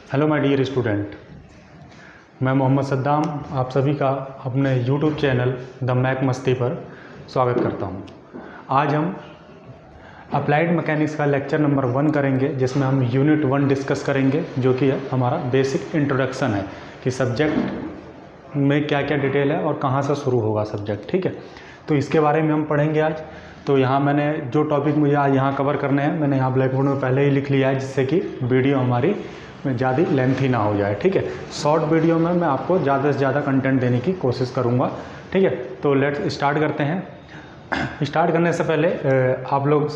Hello my dear student, मैं मोहम्मद सद्दाम आप सभी का अपने यूट्यूब चैनल द मैक मस्ती पर स्वागत करता हूं। आज हम अप्लाइड मैकेनिक्स का लेक्चर नंबर 1 करेंगे, जिसमें हम यूनिट 1 डिस्कस करेंगे, जो कि हमारा बेसिक इंट्रोडक्शन है कि सब्जेक्ट में क्या क्या डिटेल है और कहाँ से शुरू होगा सब्जेक्ट। ठीक है, तो इसके बारे में हम पढ़ेंगे आज। तो यहाँ मैंने जो टॉपिक मुझे आज यहाँ कवर करने हैं, मैंने यहाँ ब्लैक बोर्ड में पहले ही लिख लिया है, जिससे कि वीडियो हमारी ज़्यादा लेंथी ना हो जाए। ठीक है, शॉर्ट वीडियो में मैं आपको ज़्यादा से ज़्यादा कंटेंट देने की कोशिश करूँगा। ठीक है, तो लेट्स स्टार्ट करते हैं। स्टार्ट करने से पहले आप लोग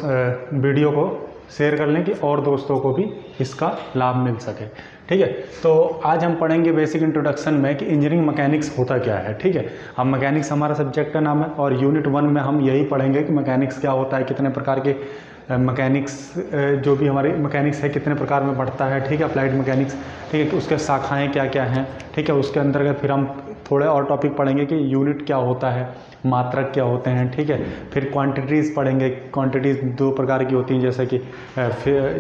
वीडियो को शेयर कर लें कि और दोस्तों को भी इसका लाभ मिल सके। ठीक है, तो आज हम पढ़ेंगे बेसिक इंट्रोडक्शन में कि इंजीनियरिंग मैकेनिक्स होता क्या है। ठीक है, अब मैकेनिक्स हमारा सब्जेक्ट का नाम है और यूनिट 1 में हम यही पढ़ेंगे कि मैकेनिक्स क्या होता है, कितने प्रकार के मैकेनिक्स जो भी हमारी मैकेनिक्स है कितने प्रकार में बढ़ता है। ठीक है, अप्लाइड मैकेनिक्स, ठीक है, कि उसके शाखाएं क्या क्या हैं। ठीक है, उसके अंतर्गत फिर हम थोड़े और टॉपिक पढ़ेंगे कि यूनिट क्या होता है, मात्रक क्या होते हैं। ठीक है, फिर क्वांटिटीज़ पढ़ेंगे। क्वांटिटीज़ 2 प्रकार की होती हैं, जैसे कि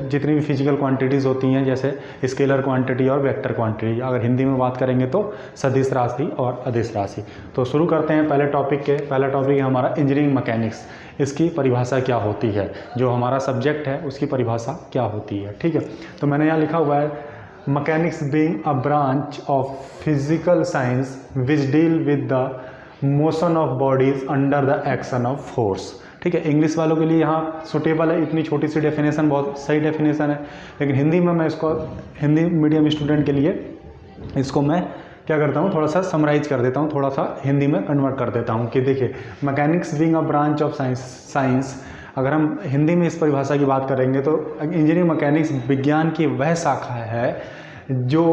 जितनी भी फिजिकल क्वांटिटीज़ होती हैं, जैसे स्केलर क्वांटिटी और वेक्टर क्वांटिटी। अगर हिंदी में बात करेंगे तो सदिश राशि और अदिश राशि। तो शुरू करते हैं पहले टॉपिक के। पहला टॉपिक है हमारा इंजीनियरिंग मैकेनिक्स। इसकी परिभाषा क्या होती है, जो हमारा सब्जेक्ट है उसकी परिभाषा क्या होती है। ठीक है, तो मैंने यहाँ लिखा हुआ है mechanics being a branch of physical science which deal with the motion of bodies under the action of force. ठीक है, इंग्लिश वालों के लिए यहाँ सुटेबल है, इतनी छोटी सी डेफिनेशन बहुत सही डेफिनेशन है। लेकिन हिंदी में मैं इसको हिंदी मीडियम स्टूडेंट के लिए इसको मैं क्या करता हूँ, थोड़ा सा समराइज कर देता हूँ, थोड़ा सा हिंदी में कन्वर्ट कर देता हूँ कि देखिए mechanics being a branch of science. अगर हम हिंदी में इस परिभाषा की बात करेंगे तो इंजीनियरिंग मैकेनिक्स विज्ञान की वह शाखा है जो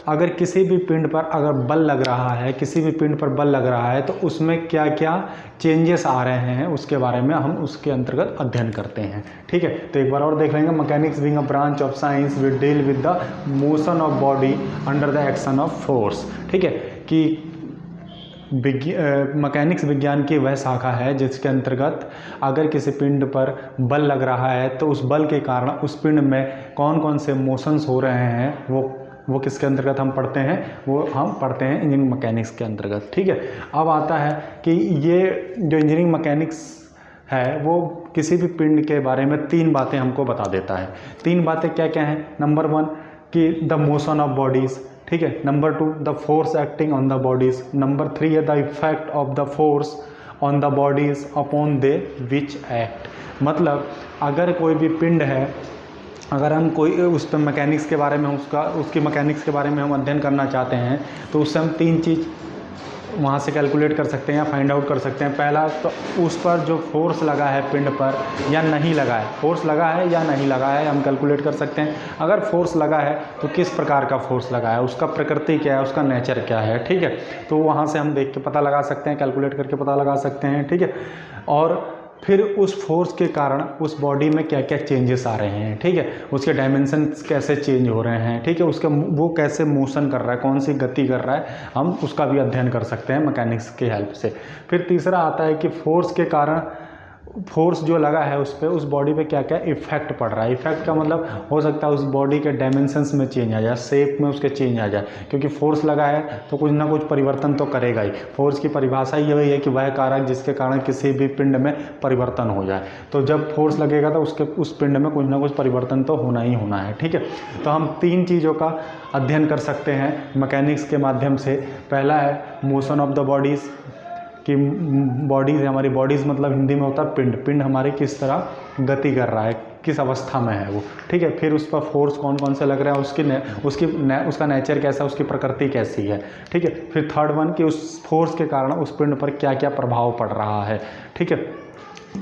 अगर किसी भी पिंड पर अगर बल लग रहा है, किसी भी पिंड पर बल लग रहा है, तो उसमें क्या क्या चेंजेस आ रहे हैं उसके बारे में हम उसके अंतर्गत अध्ययन करते हैं। ठीक है, तो एक बार और देख लेंगे। Mechanics being a branch of science will deal with the motion of body under the action of force. ठीक है, कि मैकेनिक्स विज्ञान की वह शाखा है जिसके अंतर्गत अगर किसी पिंड पर बल लग रहा है तो उस बल के कारण उस पिंड में कौन कौन से मोशंस हो रहे हैं, वो किसके अंतर्गत हम पढ़ते हैं, वो हम पढ़ते हैं इंजीनियरिंग मैकेनिक्स के अंतर्गत। ठीक है, अब आता है कि ये जो इंजीनियरिंग मैकेनिक्स है वो किसी भी पिंड के बारे में 3 बातें हमको बता देता है। 3 बातें क्या क्या हैं? नंबर 1 कि द मोशन ऑफ बॉडीज़। ठीक है, number 2 the force acting on the bodies. Number 3 है the effect of the force on the bodies upon they which act. मतलब अगर कोई भी पिंड है, अगर हम कोई उस पर मैकेनिक्स के बारे में उसकी मैकेनिक्स के बारे में हम अध्ययन करना चाहते हैं तो उससे हम 3 चीज़ वहाँ से कैलकुलेट कर सकते हैं या फाइंड आउट कर सकते हैं। पहला तो उस पर जो फोर्स लगा है पिंड पर या नहीं लगा है, फोर्स लगा है या नहीं लगा है हम कैलकुलेट कर सकते हैं। अगर फोर्स लगा है तो किस प्रकार का फोर्स लगा है, उसका प्रकृति क्या है, उसका नेचर क्या है। ठीक है, तो वहाँ से हम देख के पता लगा सकते हैं, कैलकुलेट करके पता लगा सकते हैं। ठीक है, और फिर उस फोर्स के कारण उस बॉडी में क्या क्या चेंजेस आ रहे हैं। ठीक है, उसके डायमेंशन कैसे चेंज हो रहे हैं। ठीक है, उसका वो कैसे मोशन कर रहा है, कौन सी गति कर रहा है, हम उसका भी अध्ययन कर सकते हैं मैकेनिक्स की हेल्प से। फिर तीसरा आता है कि फोर्स के कारण फोर्स जो लगा है उस पर, उस बॉडी पे क्या क्या इफेक्ट पड़ रहा है। इफेक्ट का मतलब हो सकता है उस बॉडी के डायमेंशंस में चेंज आ जाए, शेप में उसके चेंज आ जाए, क्योंकि फोर्स लगा है तो कुछ ना कुछ परिवर्तन तो करेगा ही। फोर्स की परिभाषा यही है कि वह कारक जिसके कारण किसी भी पिंड में परिवर्तन हो जाए। तो जब फोर्स लगेगा तो उस पिंड में कुछ ना कुछ परिवर्तन तो होना ही होना है। ठीक है, तो हम 3 चीज़ों का अध्ययन कर सकते हैं मैकेनिक्स के माध्यम से। पहला है मोशन ऑफ द बॉडीज़, कि बॉडीज़, हमारी बॉडीज़ मतलब हिंदी में होता है पिंड। पिंड हमारी किस तरह गति कर रहा है, किस अवस्था में है वो। ठीक है, फिर उस पर फोर्स कौन कौन से लग रहा है, उसका नेचर कैसा है, उसकी प्रकृति कैसी है। ठीक है, फिर थर्ड वन कि उस फोर्स के कारण उस पिंड पर क्या क्या प्रभाव पड़ रहा है। ठीक है,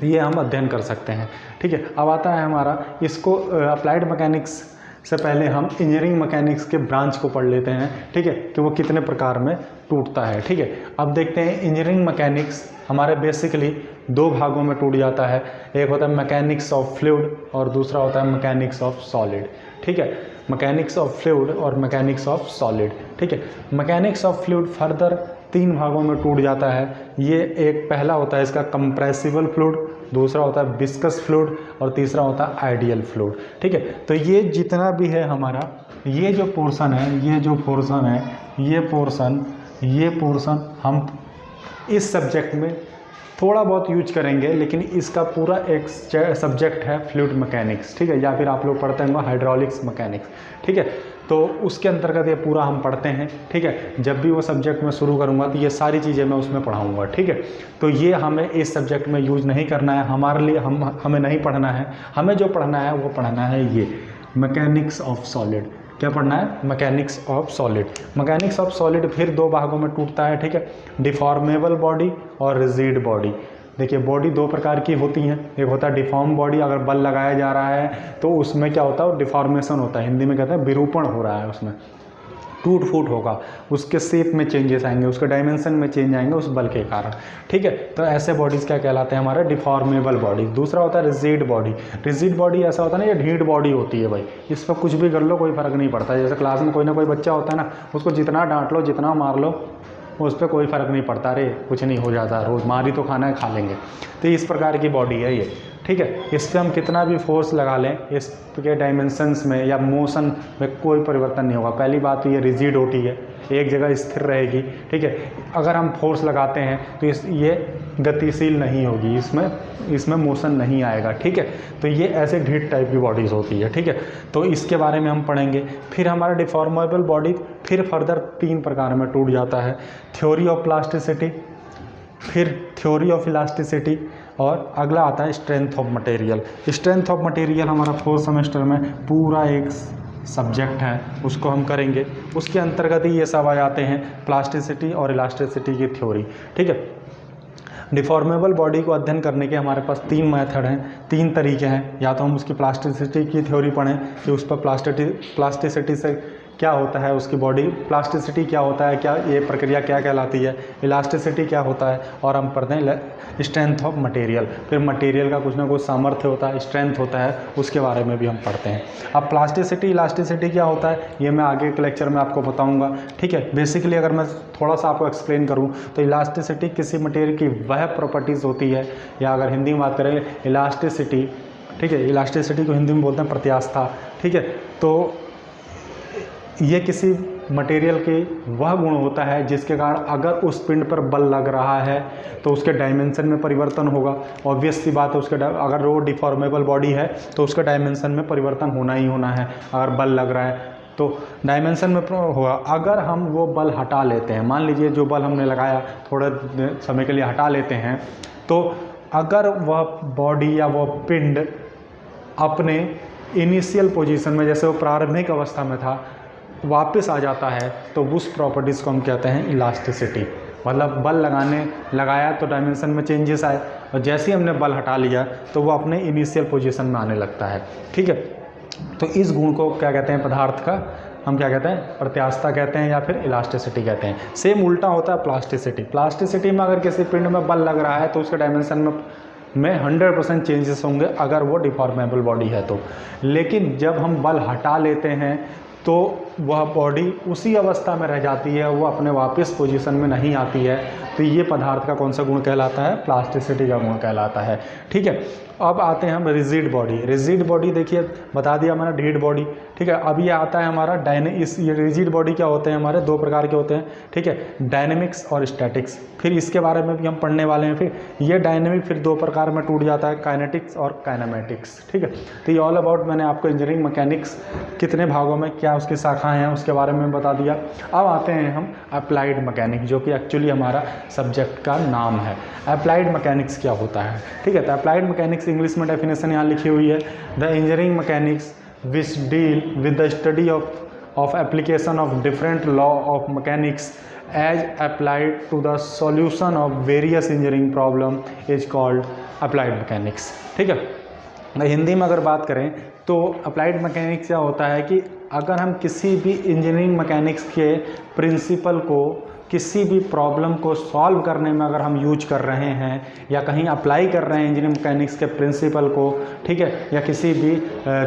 ये हम अध्ययन कर सकते हैं। ठीक है, अब आता है हमारा इसको अप्लाइड मैकेनिक्स से पहले हम इंजीनियरिंग मैकेनिक्स के ब्रांच को पढ़ लेते हैं। ठीक है, कि वो कितने प्रकार में टूटता है। ठीक है, अब देखते हैं इंजीनियरिंग मैकेनिक्स हमारे बेसिकली 2 भागों में टूट जाता है। एक होता है मैकेनिक्स ऑफ फ्लूइड और दूसरा होता है मैकेनिक्स ऑफ सॉलिड। ठीक है, मैकेनिक्स ऑफ फ्लूइड और मैकेनिक्स ऑफ सॉलिड। ठीक है, मैकेनिक्स ऑफ फ्लूइड फर्दर 3 भागों में टूट जाता है। ये एक पहला होता है इसका कंप्रेसिबल फ्लूइड, दूसरा होता है विस्कस फ्लूइड और तीसरा होता है आइडियल फ्लूइड। ठीक है, तो ये जितना भी है हमारा, ये जो पोर्शन है, ये पोर्शन हम इस सब्जेक्ट में थोड़ा बहुत यूज करेंगे, लेकिन इसका पूरा एक सब्जेक्ट है फ्लूइड मैकेनिक्स। ठीक है, या फिर आप लोग पढ़ते होंगे हाइड्रोलिक्स मैकेनिक्स। ठीक है, तो उसके अंतर्गत ये पूरा हम पढ़ते हैं। ठीक है, जब भी वो सब्जेक्ट मैं शुरू करूँगा तो ये सारी चीज़ें मैं उसमें पढ़ाऊँगा। ठीक है, तो ये हमें इस सब्जेक्ट में यूज नहीं करना है, हमारे लिए हमें नहीं पढ़ना है। हमें जो पढ़ना है वो पढ़ना है ये मैकेनिक्स ऑफ सॉलिड। क्या पढ़ना है? Mechanics of solid. Mechanics of solid फिर दो भागों में टूटता है। ठीक है, डिफॉर्मेबल बॉडी और रिजिड बॉडी। देखिए, बॉडी दो प्रकार की होती हैं। एक होता है डिफॉर्म बॉडी, अगर बल लगाया जा रहा है तो उसमें क्या होता है? डिफॉर्मेशन होता है, हिंदी में कहते हैं विरूपण हो रहा है, उसमें टूट फूट होगा, उसके शेप में चेंजेस आएंगे, उसके डायमेंशन में चेंज आएंगे उस बल के कारण। ठीक है, तो ऐसे बॉडीज़ क्या कहलाते हैं? हमारे डिफॉर्मेबल बॉडी। दूसरा होता है रिजिड बॉडी। रिजिड बॉडी ऐसा होता है ना, ये ढीठ बॉडी होती है भाई, इस पर कुछ भी कर लो कोई फ़र्क नहीं पड़ता। जैसे क्लास में कोई ना कोई बच्चा होता है ना, उसको जितना डांट लो, जितना मार लो, उस पर कोई फ़र्क नहीं पड़ता, अरे कुछ नहीं हो जाता, रोज़ मार ही तो खाना है, खा लेंगे। तो इस प्रकार की बॉडी है ये। ठीक है, इस पर हम कितना भी फोर्स लगा लें, इसके डायमेंशंस में या मोशन में कोई परिवर्तन नहीं होगा। पहली बात तो ये रिजिड होती है, एक जगह स्थिर रहेगी। ठीक है, अगर हम फोर्स लगाते हैं तो ये गतिशील नहीं होगी, इसमें मोशन नहीं आएगा। ठीक है, तो ये ऐसे ढीठ टाइप की बॉडीज़ होती है। ठीक है, तो इसके बारे में हम पढ़ेंगे। फिर हमारा डिफॉर्मेबल बॉडी फिर फर्दर 3 प्रकार में टूट जाता है। थ्योरी ऑफ प्लास्टिसिटी, फिर थ्योरी ऑफ इलास्टिसिटी, और अगला आता है strength of material. Strength of material हमारा 4th सेमेस्टर में पूरा एक सब्जेक्ट है, उसको हम करेंगे। उसके अंतर्गत ही ये सब आ जाते हैं प्लास्टिसिटी और इलास्टिसिटी की थ्योरी। ठीक है, डिफॉर्मेबल बॉडी को अध्ययन करने के हमारे पास 3 मेथड हैं, 3 तरीके हैं। या तो हम उसकी प्लास्टिसिटी की थ्योरी पढ़ें कि उस पर प्लास्टिसिटी से क्या होता है, उसकी बॉडी प्लास्टिसिटी क्या होता है, क्या ये प्रक्रिया क्या कहलाती है, इलास्टिसिटी क्या होता है, और हम पढ़ते हैं स्ट्रेंथ ऑफ मटेरियल। फिर मटेरियल का कुछ ना कुछ सामर्थ्य होता है, स्ट्रेंथ होता है, उसके बारे में भी हम पढ़ते हैं। अब प्लास्टिसिटी इलास्टिसिटी क्या होता है ये मैं आगे के लेक्चर में आपको बताऊँगा। ठीक है, बेसिकली अगर मैं थोड़ा सा आपको एक्सप्लेन करूँ तो इलास्टिसिटी किसी मटेरियल की वह प्रॉपर्टीज़ होती है, या अगर हिंदी में बात करें इलास्टिसिटी, ठीक है, इलास्टिसिटी को हिंदी में बोलते हैं प्रत्यास्थता। ठीक है, तो ये किसी मटेरियल के वह गुण होता है जिसके कारण अगर उस पिंड पर बल लग रहा है तो उसके डायमेंशन में परिवर्तन होगा। ऑब्वियस सी बात है, उसके अगर वो डिफॉर्मेबल बॉडी है तो उसका डायमेंशन में परिवर्तन होना ही होना है। अगर बल लग रहा है तो डायमेंशन में होगा। अगर हम वो बल हटा लेते हैं, मान लीजिए जो बल हमने लगाया थोड़े समय के लिए हटा लेते हैं, तो अगर वह बॉडी या वह पिंड अपने इनिशियल पोजीशन में, जैसे वो प्रारंभिक अवस्था में था, वापस आ जाता है, तो उस प्रॉपर्टीज़ को हम कहते हैं इलास्टिसिटी। मतलब बल लगाया तो डायमेंशन में चेंजेस आए, और जैसे ही हमने बल हटा लिया तो वो अपने इनिशियल पोजीशन में आने लगता है। ठीक है, तो इस गुण को क्या कहते हैं? पदार्थ का हम क्या कहते हैं? प्रत्यास्थता कहते हैं, या फिर इलास्टिसिटी कहते हैं। सेम उल्टा होता है प्लास्टिसिटी। प्लास्टिसिटी में अगर किसी पिंड में बल लग रहा है तो उसके डायमेंशन में 100% चेंजेस होंगे अगर वो डिफॉर्मेबल बॉडी है तो। लेकिन जब हम बल हटा लेते हैं तो वह बॉडी उसी अवस्था में रह जाती है, वो अपने वापस पोजीशन में नहीं आती है। तो ये पदार्थ का कौन सा गुण कहलाता है? प्लास्टिसिटी का गुण कहलाता है। ठीक है, अब आते हैं हम रिजिड बॉडी। रिजिड बॉडी देखिए बता दिया मैंने, ढीठ बॉडी। ठीक है, अब ये आता है हमारा ये रिजिड बॉडी क्या होते हैं? हमारे 2 प्रकार के होते हैं। ठीक है, डायनेमिक्स और स्टैटिक्स। फिर इसके बारे में भी हम पढ़ने वाले हैं। फिर ये डायनेमिक फिर 2 प्रकार में टूट जाता है, काइनेटिक्स और काइनेमेटिक्स। ठीक है, तो ये ऑल अबाउट मैंने आपको इंजीनियरिंग मैकेनिक्स कितने भागों में क्या उसकी शाखाएँ हैं उसके बारे में बता दिया। अब आते हैं हम अप्लाइड मैकेनिक्स, जो कि एक्चुअली हमारा सब्जेक्ट का नाम है। अप्लाइड मैकेनिक्स क्या होता है? ठीक है, तो अप्लाइड मैकेनिक्स इंग्लिश में डेफिनेशन यहाँ लिखी हुई है, the engineering mechanics which deal with the study of application of different law of mechanics as applied to the solution of various engineering problem is called applied mechanics. ठीक है, हिंदी में अगर बात करें तो अप्लाइड मैकेनिक्स क्या होता है कि अगर हम किसी भी इंजीनियरिंग मैकेनिक्स के प्रिंसिपल को किसी भी प्रॉब्लम को सॉल्व करने में अगर हम यूज कर रहे हैं, या कहीं अप्लाई कर रहे हैं इंजीनियरिंग मैकेनिक्स के प्रिंसिपल को, ठीक है, या किसी भी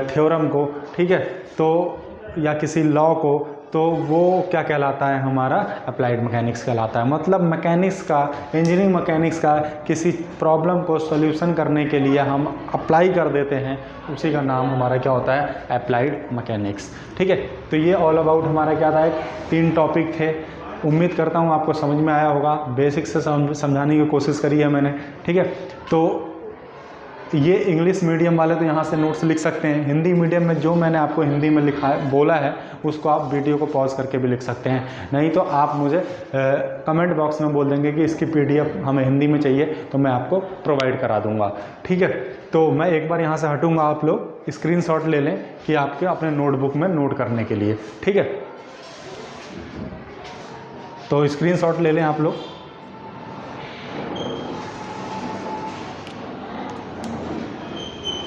थ्योरम को, ठीक है, तो या किसी लॉ को, तो वो क्या कहलाता है, हमारा अप्लाइड मैकेनिक्स कहलाता है। मतलब मैकेनिक्स का, इंजीनियरिंग मैकेनिक्स का किसी प्रॉब्लम को सॉल्यूशन करने के लिए हम अप्लाई कर देते हैं, उसी का नाम हमारा क्या होता है, अप्लाइड मैकेनिक्स। ठीक है, तो ये ऑल अबाउट हमारा क्या था, 3 टॉपिक थे। उम्मीद करता हूँ आपको समझ में आया होगा, बेसिक से समझाने की कोशिश करी है मैंने। ठीक है, तो ये इंग्लिश मीडियम वाले तो यहाँ से नोट्स लिख सकते हैं। हिंदी मीडियम में जो मैंने आपको हिंदी में लिखा है, बोला है, उसको आप वीडियो को पॉज करके भी लिख सकते हैं। नहीं तो आप मुझे कमेंट बॉक्स में बोल देंगे कि इसकी PDF हमें हिंदी में चाहिए, तो मैं आपको प्रोवाइड करा दूंगा। ठीक है, तो मैं एक बार यहाँ से हटूँगा, आप लोग स्क्रीनशॉट ले लें कि आपके अपने नोटबुक में नोट करने के लिए। ठीक है, तो स्क्रीनशॉट ले लें आप लोग।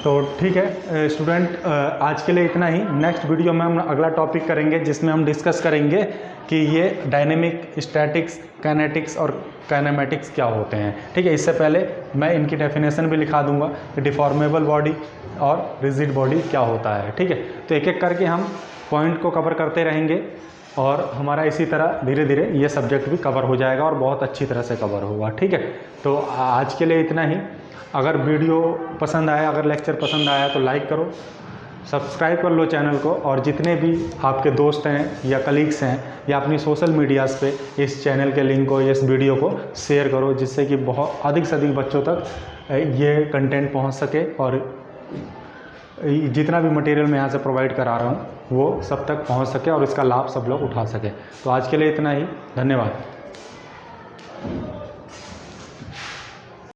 तो ठीक है स्टूडेंट, आज के लिए इतना ही। नेक्स्ट वीडियो में हम अगला टॉपिक करेंगे, जिसमें हम डिस्कस करेंगे कि ये डायनेमिक, स्टैटिक्स, काइनेटिक्स और काइनेमेटिक्स क्या होते हैं। ठीक है, इससे पहले मैं इनकी डेफिनेशन भी लिखा दूंगा कि डिफॉर्मेबल बॉडी और रिजिड बॉडी क्या होता है। ठीक है, तो एक एक करके हम पॉइंट को कवर करते रहेंगे और हमारा इसी तरह धीरे धीरे ये सब्जेक्ट भी कवर हो जाएगा और बहुत अच्छी तरह से कवर होगा। ठीक है, तो आज के लिए इतना ही। अगर वीडियो पसंद आया, अगर लेक्चर पसंद आया तो लाइक करो, सब्सक्राइब कर लो चैनल को, और जितने भी आपके दोस्त हैं या कलीग्स हैं या अपनी सोशल मीडियाज़ पे इस चैनल के लिंक को, इस वीडियो को शेयर करो, जिससे कि बहुत अधिक से अधिक बच्चों तक ये कंटेंट पहुंच सके और जितना भी मटेरियल मैं यहाँ से प्रोवाइड करा रहा हूँ वो सब तक पहुँच सके और इसका लाभ सब लोग उठा सके। तो आज के लिए इतना ही, धन्यवाद।